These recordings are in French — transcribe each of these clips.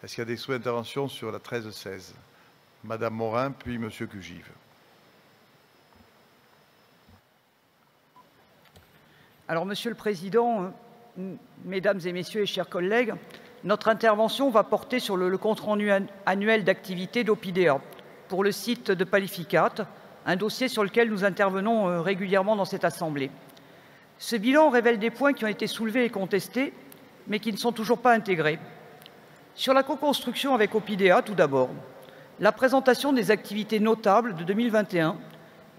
Est-ce qu'il y a des souhaits d'intervention sur la 13-16? Madame Morin, puis Monsieur Cugive. Alors, Monsieur le Président, Mesdames et Messieurs et chers collègues, notre intervention va porter sur le compte-rendu annuel d'activité d'Opidea pour le site de Palificat, un dossier sur lequel nous intervenons régulièrement dans cette Assemblée. Ce bilan révèle des points qui ont été soulevés et contestés, mais qui ne sont toujours pas intégrés. Sur la co-construction avec Opidea, tout d'abord, la présentation des activités notables de 2021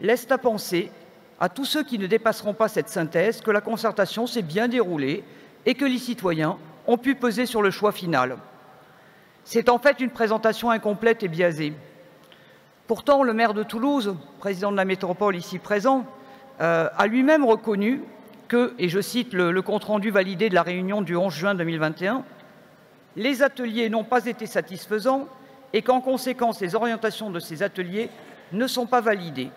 laisse à penser à tous ceux qui ne dépasseront pas cette synthèse que la concertation s'est bien déroulée et que les citoyens ont pu peser sur le choix final. C'est en fait une présentation incomplète et biaisée. Pourtant, le maire de Toulouse, président de la métropole ici présent, a lui-même reconnu que, et je cite le compte-rendu validé de la réunion du 11 juin 2021, « les ateliers n'ont pas été satisfaisants et qu'en conséquence, les orientations de ces ateliers ne sont pas validées. »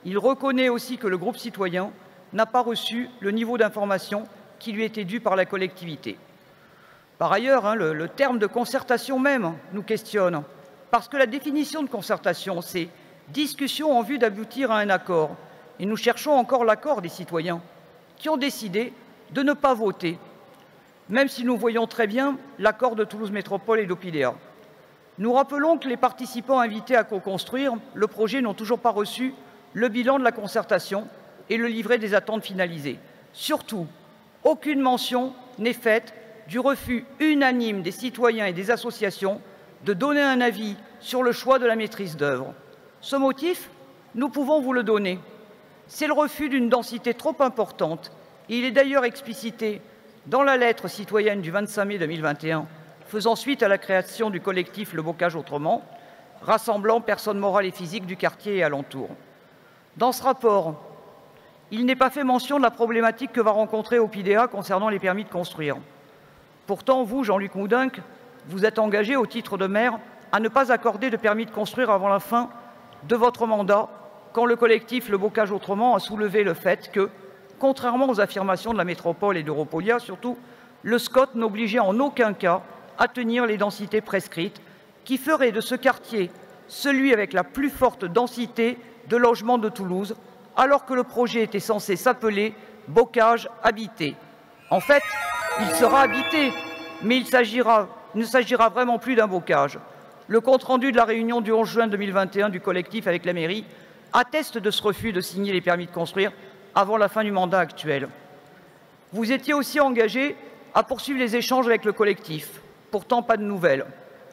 Il reconnaît aussi que le groupe citoyen n'a pas reçu le niveau d'information qui lui était dû par la collectivité. Par ailleurs, le terme de concertation même nous questionne, parce que la définition de concertation, c'est discussion en vue d'aboutir à un accord. Et nous cherchons encore l'accord des citoyens qui ont décidé de ne pas voter, même si nous voyons très bien l'accord de Toulouse Métropole et d'Opidea. Nous rappelons que les participants invités à co-construire le projet n'ont toujours pas reçu le bilan de la concertation et le livret des attentes finalisées. Surtout, aucune mention n'est faite du refus unanime des citoyens et des associations de donner un avis sur le choix de la maîtrise d'œuvre. Ce motif, nous pouvons vous le donner. C'est le refus d'une densité trop importante. Il est d'ailleurs explicité dans la lettre citoyenne du 25 mai 2021, faisant suite à la création du collectif Le Bocage Autrement, rassemblant personnes morales et physiques du quartier et alentours. Dans ce rapport, il n'est pas fait mention de la problématique que va rencontrer Opidea concernant les permis de construire. Pourtant, vous, Jean-Luc Moudenc, vous êtes engagé au titre de maire à ne pas accorder de permis de construire avant la fin de votre mandat, quand le collectif Le Bocage Autrement a soulevé le fait que, contrairement aux affirmations de la métropole et d'Europolia, surtout, le SCOT n'obligeait en aucun cas à tenir les densités prescrites, qui feraient de ce quartier celui avec la plus forte densité de logements de Toulouse, alors que le projet était censé s'appeler Bocage habité. En fait, il sera habité, mais il ne s'agira vraiment plus d'un bocage. Le compte-rendu de la réunion du 11 juin 2021 du collectif avec la mairie atteste de ce refus de signer les permis de construire avant la fin du mandat actuel. Vous étiez aussi engagé à poursuivre les échanges avec le collectif. Pourtant, pas de nouvelles.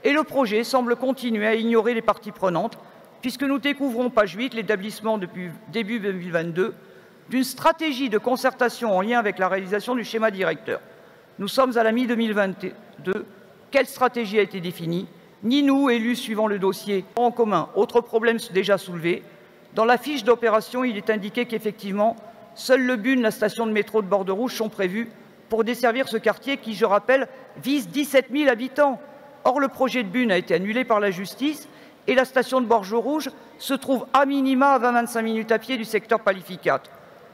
Et le projet semble continuer à ignorer les parties prenantes, puisque nous découvrons, page 8, l'établissement depuis début 2022 d'une stratégie de concertation en lien avec la réalisation du schéma directeur. Nous sommes à la mi-2022. Quelle stratégie a été définie? Ni nous, élus suivant le dossier, en commun. Autre problème déjà soulevé. Dans la fiche d'opération, il est indiqué qu'effectivement, seul le BUN, la station de métro de Borderouge, sont prévus pour desservir ce quartier qui, je rappelle, vise 17 000 habitants. Or, le projet de BUN a été annulé par la justice et la station de Borderouge se trouve à minima à 20-25 minutes à pied du secteur Palificat.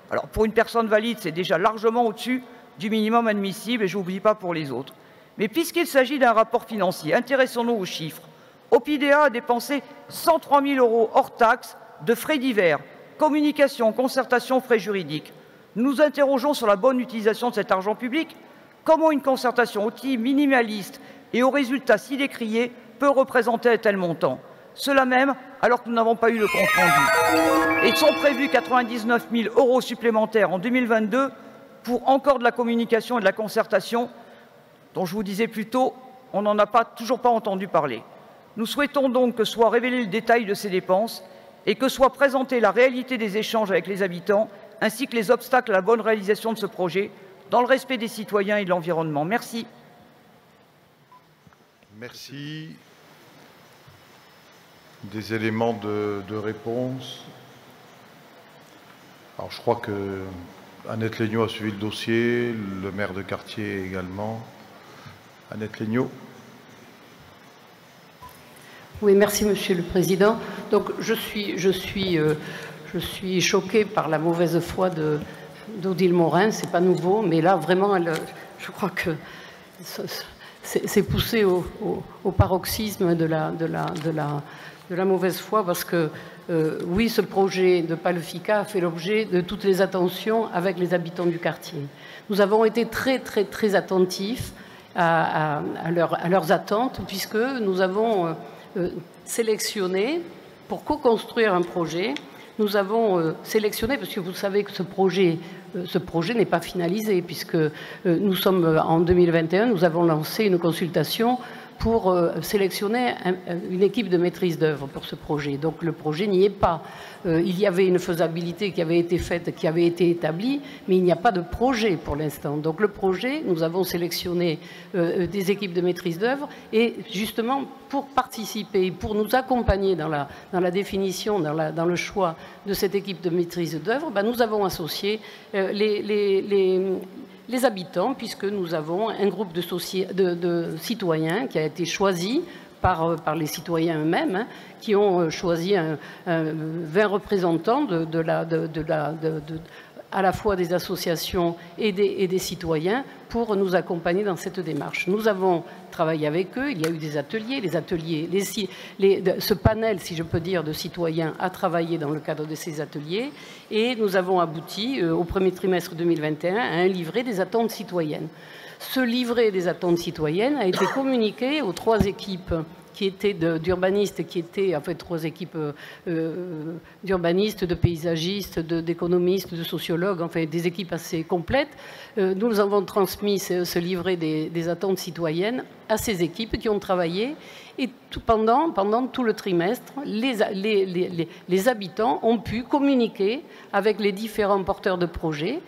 Alors, pour une personne valide, c'est déjà largement au-dessus du minimum admissible, et je n'oublie pas pour les autres. Mais puisqu'il s'agit d'un rapport financier, intéressons-nous aux chiffres. Opidea a dépensé 103 000 € hors taxes de frais divers, communication, concertation, frais juridiques. Nous nous interrogeons sur la bonne utilisation de cet argent public. Comment une concertation outil minimaliste et aux résultats si décriés peut représenter un tel montant? Cela même alors que nous n'avons pas eu le compte-rendu. Et sont prévus 99 000 € supplémentaires en 2022 pour encore de la communication et de la concertation dont je vous disais plus tôt, on n'en a toujours pas entendu parler. Nous souhaitons donc que soit révélé le détail de ces dépenses et que soit présentée la réalité des échanges avec les habitants ainsi que les obstacles à la bonne réalisation de ce projet dans le respect des citoyens et de l'environnement. Merci. Merci. Des éléments de réponse. Alors, je crois que Annette Legnaud a suivi le dossier, le maire de quartier également. Annette Legnaud. Oui, merci Monsieur le Président. Donc, je suis choquée par la mauvaise foi d'Odile Morin. C'est pas nouveau, mais là, vraiment, je crois que c'est poussé au paroxysme de la mauvaise foi, parce que oui, ce projet de Palefica a fait l'objet de toutes les attentions avec les habitants du quartier. Nous avons été très attentifs à leurs attentes, puisque nous avons sélectionné, pour co-construire un projet, nous avons sélectionné, parce que vous savez que ce projet n'est pas finalisé, puisque nous sommes en 2021, nous avons lancé une consultation pour sélectionner une équipe de maîtrise d'œuvre pour ce projet. Donc le projet n'y est pas. Il y avait une faisabilité qui avait été faite, qui avait été établie, mais il n'y a pas de projet pour l'instant. Donc le projet, nous avons sélectionné des équipes de maîtrise d'œuvre, et justement pour participer, pour nous accompagner dans la définition, dans le choix de cette équipe de maîtrise d'œuvre, ben, nous avons associé les habitants, puisque nous avons un groupe de citoyens qui a été choisi par les citoyens eux-mêmes, hein, qui ont choisi 20 représentants à la fois des associations et des citoyens pour nous accompagner dans cette démarche. Nous avons travaillé avec eux, il y a eu des ateliers, ce panel, si je peux dire, de citoyens a travaillé dans le cadre de ces ateliers, et nous avons abouti au premier trimestre 2021 à un livret des attentes citoyennes. Ce livret des attentes citoyennes a été communiqué aux 3 équipes qui étaient d'urbanistes, qui étaient en fait 3 équipes d'urbanistes, de paysagistes, d'économistes, de sociologues, enfin des équipes assez complètes. Nous avons transmis ce livret des attentes citoyennes à ces équipes qui ont travaillé, et pendant tout le trimestre, les habitants ont pu communiquer avec les différents porteurs de projets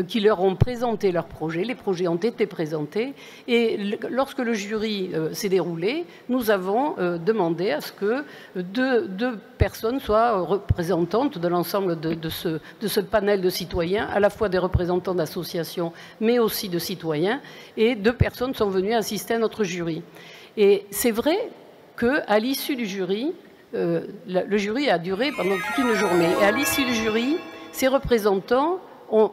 qui leur ont présenté leurs projets. Les projets ont été présentés, et lorsque le jury s'est déroulé, nous avons demandé à ce que deux personnes soient représentantes de l'ensemble de ce panel de citoyens, à la fois des représentants d'associations, mais aussi de citoyens, et 2 personnes sont venues assister à notre jury. Et c'est vrai qu'à l'issue du jury, le jury a duré pendant toute une journée. Et à l'issue du jury, ces représentants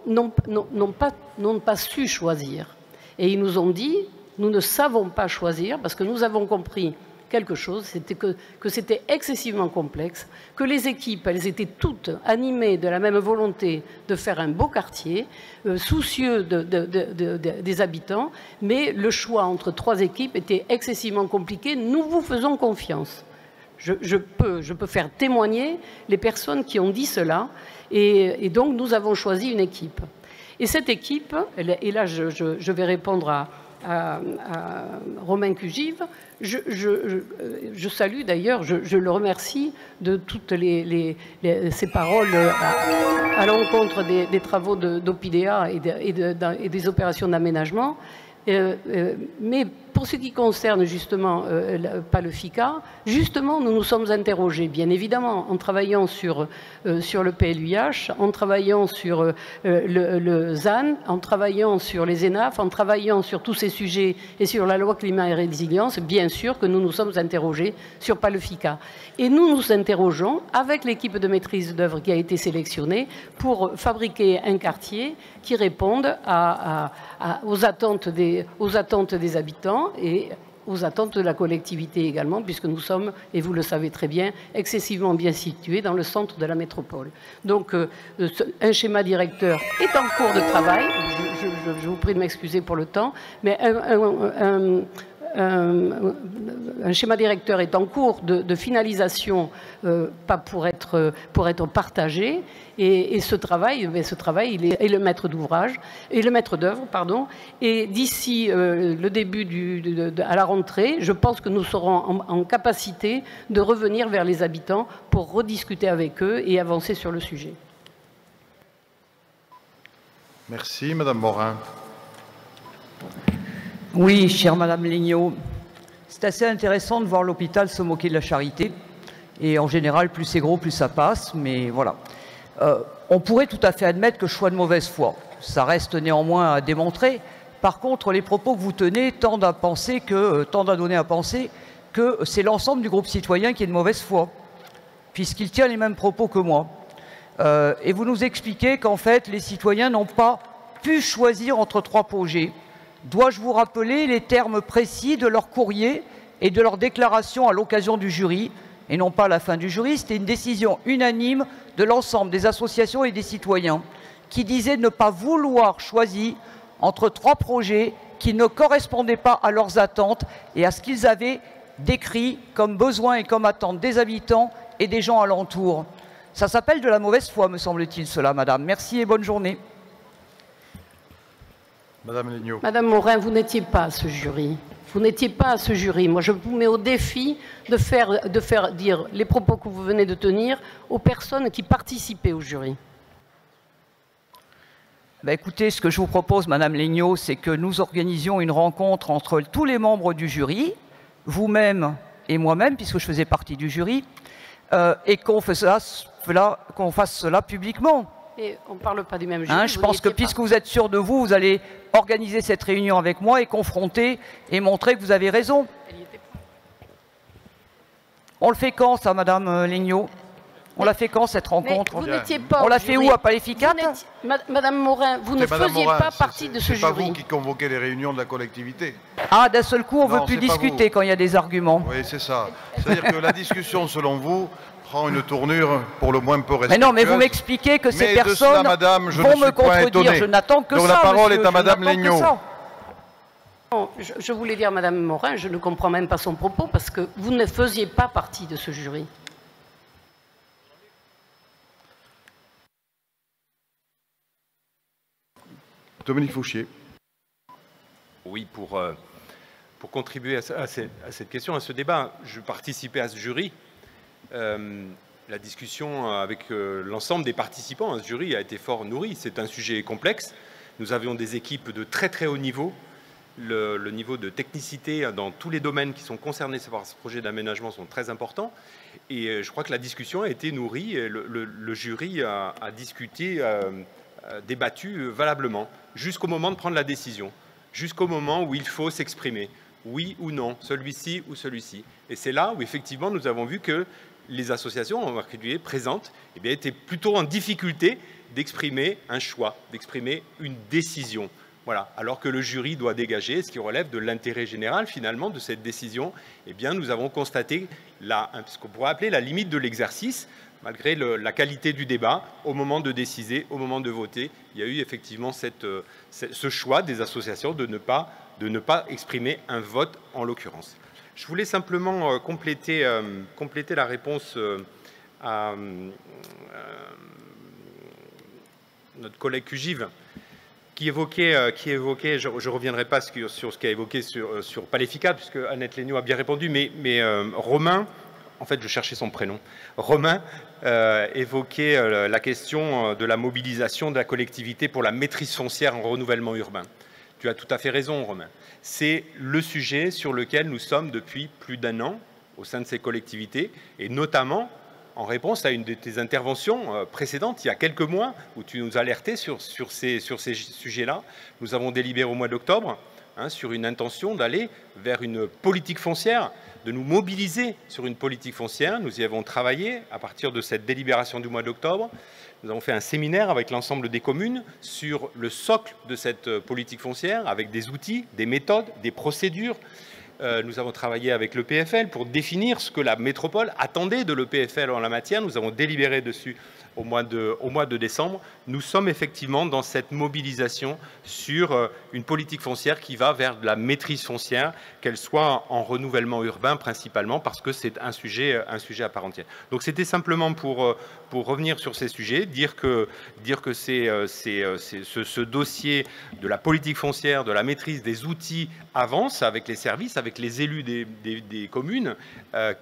n'ont pas su choisir. Et ils nous ont dit, nous ne savons pas choisir, parce que nous avons compris quelque chose, c'était que c'était excessivement complexe, que les équipes, elles étaient toutes animées de la même volonté de faire un beau quartier, soucieux des habitants, mais le choix entre 3 équipes était excessivement compliqué. Nous vous faisons confiance. Je peux faire témoigner les personnes qui ont dit cela, et donc nous avons choisi une équipe. Et cette équipe, et là je vais répondre à Romain Cugive, je salue d'ailleurs, je le remercie de toutes ces paroles à l'encontre des travaux d'Opidea et des opérations d'aménagement. Mais pour ce qui concerne justement Palefica, justement nous nous sommes interrogés, bien évidemment, en travaillant sur le PLUH, en travaillant sur le ZAN, en travaillant sur les ENAF, en travaillant sur tous ces sujets et sur la loi climat et résilience, bien sûr que nous nous sommes interrogés sur Palefica. Et nous nous interrogeons avec l'équipe de maîtrise d'œuvre qui a été sélectionnée pour fabriquer un quartier qui réponde aux attentes des habitants et aux attentes de la collectivité également, puisque nous sommes, et vous le savez très bien, excessivement bien situés dans le centre de la métropole. Donc un schéma directeur est en cours de travail, je vous prie de m'excuser pour le temps, mais un schéma directeur est en cours de finalisation, pas pour être partagé, et ce travail, il est le maître d'ouvrage et le maître d'œuvre, pardon. Et d'ici le début à la rentrée, je pense que nous serons en capacité de revenir vers les habitants pour rediscuter avec eux et avancer sur le sujet. Merci, Madame Morin. Oui, chère Madame Lignot, c'est assez intéressant de voir l'hôpital se moquer de la charité. Et en général, plus c'est gros, plus ça passe, mais voilà. On pourrait tout à fait admettre que je sois de mauvaise foi. Ça reste néanmoins à démontrer. Par contre, les propos que vous tenez tendent à donner à penser que c'est l'ensemble du groupe citoyen qui est de mauvaise foi, puisqu'il tient les mêmes propos que moi. Et vous nous expliquez qu'en fait, les citoyens n'ont pas pu choisir entre 3 projets. Dois-je vous rappeler les termes précis de leur courrier et de leur déclaration à l'occasion du jury, et non pas à la fin du jury? C'était une décision unanime de l'ensemble des associations et des citoyens qui disaient ne pas vouloir choisir entre 3 projets qui ne correspondaient pas à leurs attentes et à ce qu'ils avaient décrit comme besoin et comme attente des habitants et des gens alentours. Ça s'appelle de la mauvaise foi, me semble-t-il, cela, madame. Merci et bonne journée. Madame Legnaud. Madame Morin, vous n'étiez pas à ce jury. Vous n'étiez pas à ce jury. Moi, je vous mets au défi de faire dire les propos que vous venez de tenir aux personnes qui participaient au jury. Ben écoutez, ce que je vous propose, Madame Legnaud, c'est que nous organisions une rencontre entre tous les membres du jury, vous-même et moi-même, puisque je faisais partie du jury, et qu'on fasse cela publiquement. Et on ne parle pas du même jury. Je pense que puisque vous êtes sûr de vous, vous allez organiser cette réunion avec moi et confronter et montrer que vous avez raison. On le fait quand, ça, Madame Legnaud? On l'a fait quand, cette rencontre? Vous n'étiez pas. On l'a fait où, à Paléficat? Madame Morin, vous ne faisiez pas partie de ce jury. C'est pas vous qui convoquez les réunions de la collectivité. Ah, d'un seul coup, on ne veut plus discuter quand il y a des arguments. Oui, c'est ça. C'est-à-dire que la discussion, selon vous, prend une tournure pour le moins peu respectueuse. Mais non, mais vous m'expliquez que ces personnes cela, madame, vont me contredire. Je n'attends que ça, donc la parole monsieur, est à Madame Legnaud. Je voulais dire, Madame Morin, je ne comprends même pas son propos parce que vous ne faisiez pas partie de ce jury. Dominique Fouchier. Oui, pour contribuer à cette question, à ce débat, je participais à ce jury. La discussion avec l'ensemble des participants à ce jury a été fort nourrie. C'est un sujet complexe. Nous avions des équipes de très très haut niveau. Le niveau de technicité dans tous les domaines qui sont concernés par ce projet d'aménagement sont très importants. Et je crois que la discussion a été nourrie. Et le jury a discuté, débattu valablement, jusqu'au moment de prendre la décision, jusqu'au moment où il faut s'exprimer, oui ou non, celui-ci ou celui-ci. Et c'est là où effectivement nous avons vu que les associations, en particulier présentes, étaient plutôt en difficulté d'exprimer un choix, d'exprimer une décision. Voilà. Alors que le jury doit dégager ce qui relève de l'intérêt général finalement de cette décision. Nous avons constaté ce qu'on pourrait appeler la limite de l'exercice. Malgré la qualité du débat, au moment de décider, au moment de voter, il y a eu effectivement ce choix des associations de ne pas exprimer un vote en l'occurrence. Je voulais simplement compléter la réponse à notre collègue Cugive qui évoquait, je ne reviendrai pas sur ce qu'a évoqué sur Paléficat, puisque Annette Legnaud a bien répondu, mais Romain, en fait je cherchais son prénom, Romain évoquait la question de la mobilisation de la collectivité pour la maîtrise foncière en renouvellement urbain. Tu as tout à fait raison, Romain. C'est le sujet sur lequel nous sommes depuis plus d'1 an au sein de ces collectivités, et notamment en réponse à une de tes interventions précédentes, il y a quelques mois, où tu nous alertais sur ces sujets-là. Nous avons délibéré au mois d'octobre sur une intention d'aller vers une politique foncière, de nous mobiliser sur une politique foncière. Nous y avons travaillé à partir de cette délibération du mois d'octobre. Nous avons fait un séminaire avec l'ensemble des communes sur le socle de cette politique foncière, avec des outils, des méthodes, des procédures. Nous avons travaillé avec l'EPFL pour définir ce que la métropole attendait de l'EPFL en la matière. Nous avons délibéré dessus au mois de décembre. Nous sommes effectivement dans cette mobilisation sur une politique foncière qui va vers de la maîtrise foncière, qu'elle soit en renouvellement urbain principalement, parce que c'est un sujet à part entière. Donc c'était simplement pour revenir sur ces sujets, dire que ce dossier de la politique foncière, de la maîtrise des outils avance avec les services, avec les élus des communes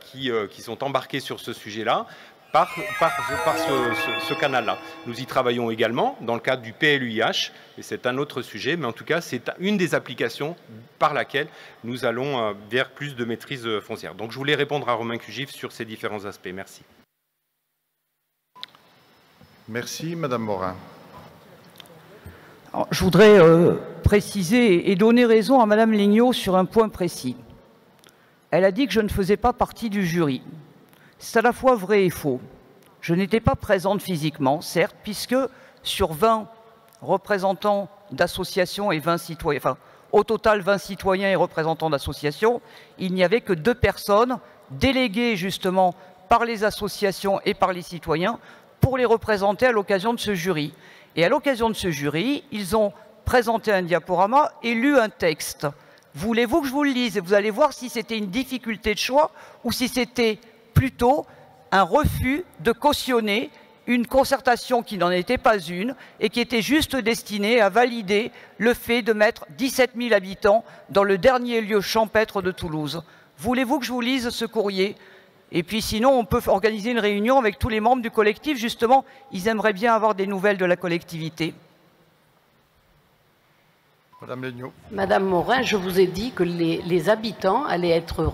qui sont embarqués sur ce sujet-là, par ce canal-là. Nous y travaillons également dans le cadre du PLUIH, et c'est un autre sujet, mais en tout cas, c'est une des applications par laquelle nous allons vers plus de maîtrise foncière. Donc je voulais répondre à Romain Cugive sur ces différents aspects. Merci. Merci, Madame Morin. Alors, je voudrais préciser et donner raison à Madame Legnaud sur un point précis. Elle a dit que je ne faisais pas partie du jury. C'est à la fois vrai et faux. Je n'étais pas présente physiquement, certes, puisque sur 20 représentants d'associations et 20 citoyens, enfin, au total 20 citoyens et représentants d'associations, il n'y avait que 2 personnes déléguées justement par les associations et par les citoyens pour les représenter à l'occasion de ce jury. Et à l'occasion de ce jury, ils ont présenté un diaporama et lu un texte. Voulez-vous que je vous le lise? Et vous allez voir si c'était une difficulté de choix ou si c'était plutôt un refus de cautionner une concertation qui n'en était pas une et qui était juste destinée à valider le fait de mettre 17 000 habitants dans le dernier lieu champêtre de Toulouse. Voulez-vous que je vous lise ce courrier? Et puis sinon, on peut organiser une réunion avec tous les membres du collectif. Justement, ils aimeraient bien avoir des nouvelles de la collectivité. Madame Legnaud. Madame Morin, je vous ai dit que les habitants allaient être...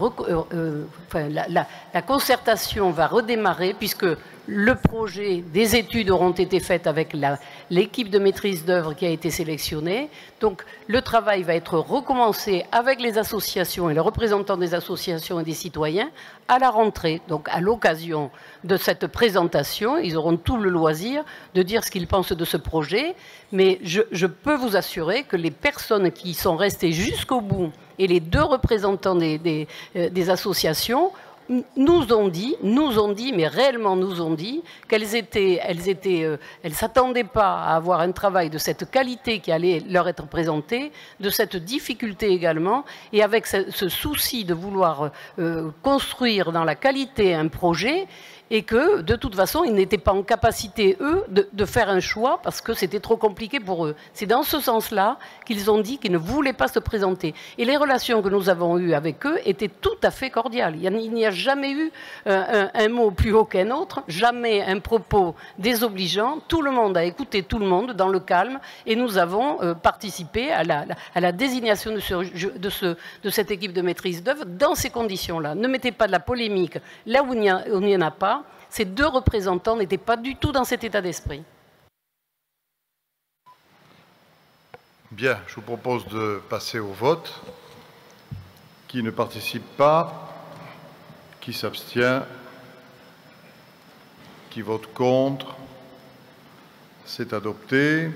la concertation va redémarrer puisque le projet des études auront été faites avec l'équipe de maîtrise d'œuvre qui a été sélectionnée. Donc le travail va être recommencé avec les associations et les représentants des associations et des citoyens à la rentrée. Donc à l'occasion de cette présentation, ils auront tout le loisir de dire ce qu'ils pensent de ce projet. Mais je peux vous assurer que les personnes qui sont restées jusqu'au bout et les 2 représentants des associations nous ont dit, mais réellement nous ont dit, qu'elles s'attendaient pas à avoir un travail de cette qualité qui allait leur être présenté, de cette difficulté également, et avec ce souci de vouloir construire dans la qualité un projet, et que, de toute façon, ils n'étaient pas en capacité, eux, de faire un choix parce que c'était trop compliqué pour eux. C'est dans ce sens-là qu'ils ont dit qu'ils ne voulaient pas se présenter. Et les relations que nous avons eues avec eux étaient tout à fait cordiales. Il n'y a jamais eu un mot plus haut qu'un autre, jamais un propos désobligeant. Tout le monde a écouté tout le monde dans le calme et nous avons participé à la désignation de cette équipe de maîtrise d'œuvre dans ces conditions-là. Ne mettez pas de la polémique là où il n'y en a pas. Ces 2 représentants n'étaient pas du tout dans cet état d'esprit. Bien, je vous propose de passer au vote. Qui ne participe pas? Qui s'abstient? Qui vote contre? C'est adopté.